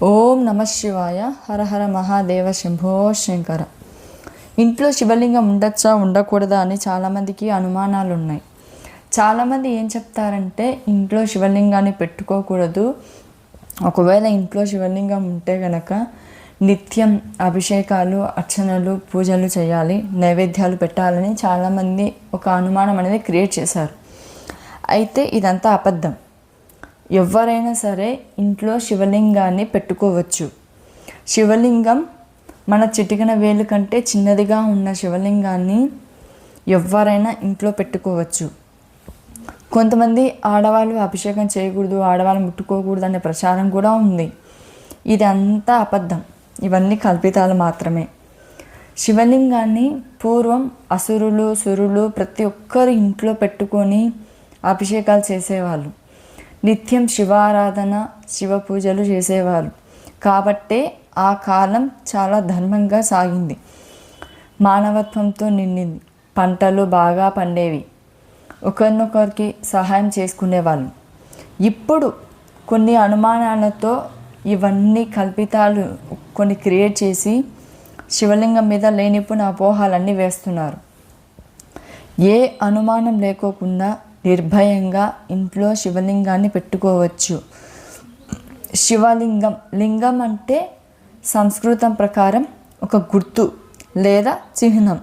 ఓం నమ శివాయ. హర హర మహాదేవ శంభో శంకర. ఇంట్లో శివలింగం ఉండొచ్చా ఉండకూడదా అని చాలామందికి అనుమానాలు ఉన్నాయి. చాలామంది ఏం చెప్తారంటే ఇంట్లో శివలింగాన్ని పెట్టుకోకూడదు, ఒకవేళ ఇంట్లో శివలింగం ఉంటే కనుక నిత్యం అభిషేకాలు, అర్చనలు, పూజలు చేయాలి, నైవేద్యాలు పెట్టాలని చాలామంది ఒక అనుమానం అనేది క్రియేట్ చేశారు. అయితే ఇదంతా అబద్ధం. ఎవరైనా సరే ఇంట్లో శివలింగాన్ని పెట్టుకోవచ్చు. శివలింగం మన చిటికెన వేలు కంటే చిన్నదిగా ఉన్న శివలింగాన్ని ఎవరైనా ఇంట్లో పెట్టుకోవచ్చు. కొంతమంది ఆడవాళ్ళు అభిషేకం చేయకూడదు, ఆడవాళ్ళు ముట్టుకోకూడదు అనే ప్రచారం కూడా ఉంది. ఇది అంతా అబద్ధం, ఇవన్నీ కల్పితాలు మాత్రమే. శివలింగాన్ని పూర్వం అసురులు, సురులు ప్రతి ఒక్కరు ఇంట్లో పెట్టుకొని అభిషేకాలు చేసేవాళ్ళు. నిత్యం శివారాధన, శివ పూజలు చేసేవారు. కాబట్టే ఆ కాలం చాలా ధర్మంగా సాగింది, మానవత్వంతో నిండింది. పంటలు బాగా పండేవి, ఒకరినొకరికి సహాయం చేసుకునేవాళ్ళు. ఇప్పుడు కొన్ని అనుమానాలతో ఇవన్నీ కల్పితాలు కొన్ని క్రియేట్ చేసి శివలింగం మీద లేనిపోయిన అపోహాలన్నీ వేస్తున్నారు. ఏ అనుమానం లేకోకుండా నిర్భయంగా ఇంట్లో శివలింగాన్ని పెట్టుకోవచ్చు. శివలింగం, లింగం అంటే సంస్కృతం ప్రకారం ఒక గుర్తు లేదా చిహ్నం.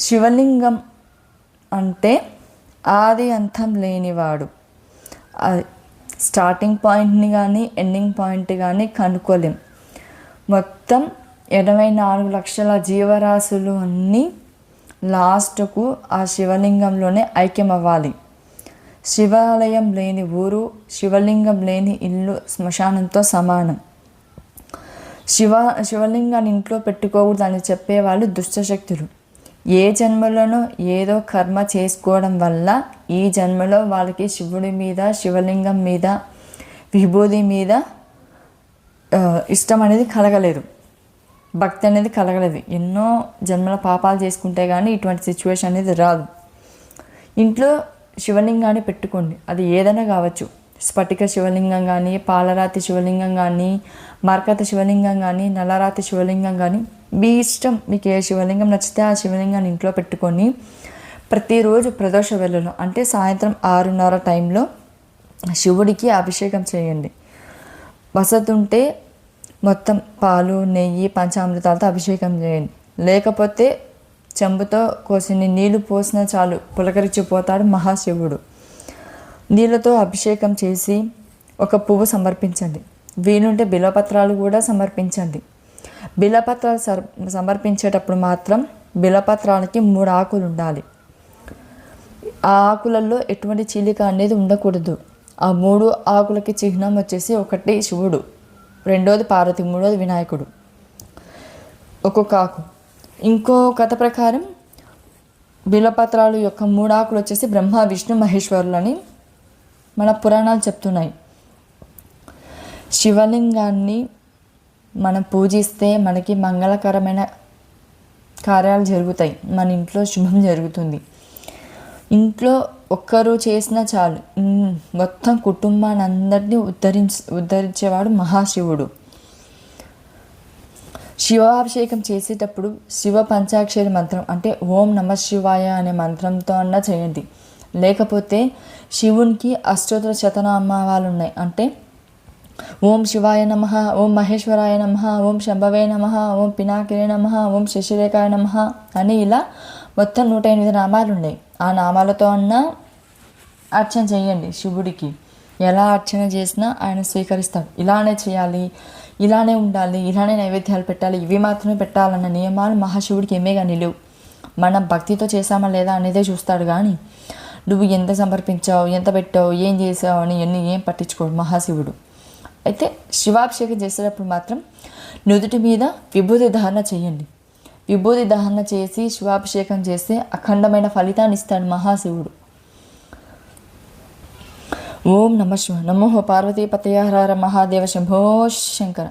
శివలింగం అంటే ఆది అంతం లేనివాడు. స్టార్టింగ్ పాయింట్ని కానీ ఎండింగ్ పాయింట్ కానీ కనుక్కోలేం. మొత్తం 84 లక్షల జీవరాశులు అన్నీ లాస్ట్కు ఆ శివలింగంలోనే ఐక్యం అవ్వాలి. శివాలయం లేని ఊరు, శివలింగం లేని ఇల్లు శ్మశానంతో సమానం. శివలింగాన్ని ఇంట్లో పెట్టుకోకూడదు అని చెప్పేవాళ్ళు దుష్టశక్తులు. ఏ జన్మలోనో ఏదో కర్మ చేసుకోవడం వల్ల ఈ జన్మలో వాళ్ళకి శివుడి మీద, శివలింగం మీద, విభూది మీద ఇష్టం అనేది కలగలేదు, భక్తి అనేది కలగలేదు. ఎన్నో జన్మల పాపాలు చేసుకుంటే కానీ ఇటువంటి సిచ్యువేషన్ అనేది రాదు. ఇంట్లో శివలింగాన్ని పెట్టుకోండి, అది ఏదైనా కావచ్చు. స్ఫటిక శివలింగం కానీ, పాలరాతి శివలింగం కానీ, మరకత శివలింగం కానీ, నల్లరాతి శివలింగం కానీ, మీ ఇష్టం. మీకు ఏ శివలింగం నచ్చితే ఆ శివలింగాన్ని ఇంట్లో పెట్టుకొని ప్రతిరోజు ప్రదోష వేళలో అంటే సాయంత్రం 6:30 టైంలో శివుడికి అభిషేకం చేయండి. వసతి ఉంటే మొత్తం పాలు, నెయ్యి, పంచామృతాలతో అభిషేకం చేయండి. లేకపోతే చెంబుతో కోసిని నీళ్లు పోసినా చాలు, పులకరించిపోతాడు మహాశివుడు. నీళ్ళతో అభిషేకం చేసి ఒక పువ్వు సమర్పించండి. వీలుంటే బిలపత్రాలు కూడా సమర్పించండి. బిలపత్రాలు సమర్పించేటప్పుడు మాత్రం బిలపత్రాలకి 3 ఆకులు ఉండాలి. ఆ ఆకులలో ఎటువంటి చీలిక అనేది ఉండకూడదు. ఆ 3 ఆకులకి చిహ్నం వచ్చేసి ఒకటి శివుడు, రెండోది పార్వతి, మూడోది వినాయకుడు. ఒక్కొక్క ఆకు. ఇంకో కథ ప్రకారం బిలపత్రాలు యొక్క 3 ఆకులు వచ్చేసి బ్రహ్మ, విష్ణు, మహేశ్వరులు అని మన పురాణాలు చెప్తున్నాయి. శివలింగాన్ని మనం పూజిస్తే మనకి మంగళకరమైన కార్యాలు జరుగుతాయి, మన ఇంట్లో శుభం జరుగుతుంది. ఇంట్లో ఒక్కరు చేసినా చాలు, మొత్తం కుటుంబాన్ని అందరినీ ఉద్ధరించేవాడు మహాశివుడు. శివాభిషేకం చేసేటప్పుడు శివ పంచాక్షరి మంత్రం అంటే ఓం నమ శివాయ అనే మంత్రంతో అన్నా చేయండి. లేకపోతే శివునికి అష్టోత్తర శతనామాలు ఉన్నాయి. అంటే ఓం శివాయ నమః, ఓం మహేశ్వరాయ నమః, ఓం శంభవే నమః, ఓం పినాకిరే నమః, ఓం శశిరేఖాయ నమః అని ఇలా మొత్తం 108 నామాలు ఉన్నాయి. ఆ నామాలతో అన్నా అర్చన చేయండి శివుడికి. ఎలా అర్చన చేసినా ఆయన స్వీకరిస్తాడు. ఇలానే చేయాలి, ఇలానే ఉండాలి, ఇలానే నైవేద్యాలు పెట్టాలి, ఇవి మాత్రమే పెట్టాలన్న నియమాలు మహాశివుడికి ఏమే కానీ లేవు. మనం భక్తితో చేసామా లేదా అనేదే చూస్తాడు. కానీ నువ్వు ఎంత సమర్పించావు, ఎంత పెట్టావు, ఏం చేసావు అని ఎన్ని ఏం పట్టించుకోడు మహాశివుడు. అయితే శివాభిషేకం చేసేటప్పుడు మాత్రం నుదుటి మీద విభూతి ధారణ చేయండి. విభూతి ధారణ చేసి శివాభిషేకం చేస్తే అఖండమైన ఫలితాన్ని ఇస్తాడు మహాశివుడు. ఓం నమ శివాయ. నమో పార్వతీపతయ హర హర మహాదేవ శంభో శంకర.